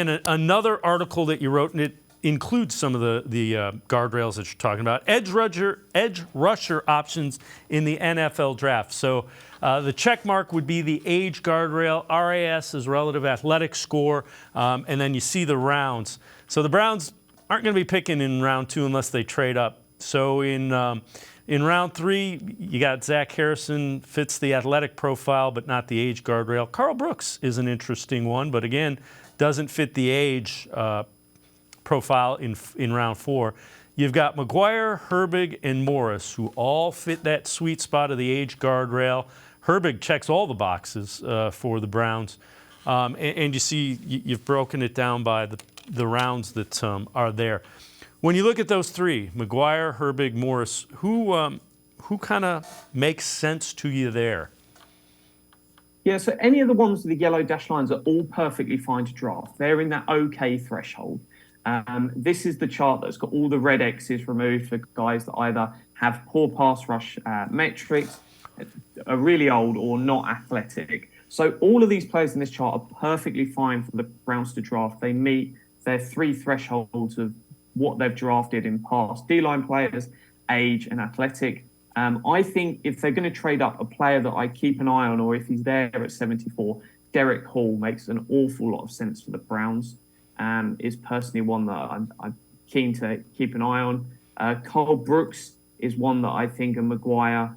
And another article that you wrote, and it includes some of the guardrails that you're talking about, edge rusher options in the NFL draft. So the check mark would be the age guardrail. RAS is relative athletic score, and then you see the rounds. So the Browns aren't going to be picking in round 2 unless they trade up. So in round 3, you got Zach Harrison, fits the athletic profile but not the age guardrail. Carl Brooks is an interesting one, but again, doesn't fit the age profile in round 4. You've got McGuire, Herbig, and Morris, who all fit that sweet spot of the age guardrail. Herbig checks all the boxes for the Browns. And you see, you've broken it down by the rounds that are there. When you look at those 3, McGuire, Herbig, Morris, who kind of makes sense to you there? Yeah, so any of the ones with the yellow dash lines are all perfectly fine to draft. They're in that okay threshold. This is the chart that's got all the red X's removed for guys that either have poor pass rush metrics, are really old, or not athletic. So all of these players in this chart are perfectly fine for the Browns to draft. They meet their 3 thresholds of what they've drafted in past D-line players, age, and athletic. I think if they're going to trade up, a player that I keep an eye on, or if he's there at 74, Derek Hall makes an awful lot of sense for the Browns. Is personally one that I'm keen to keep an eye on. Carl Brooks is one that I think, and McGuire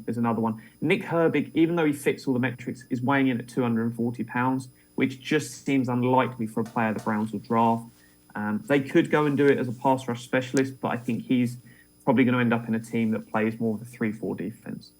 is another one. Nick Herbig, even though he fits all the metrics, is weighing in at 240 pounds, which just seems unlikely for a player the Browns will draft. They could go and do it as a pass rush specialist, but I think he's probably going to end up in a team that plays more of a 3-4 defense.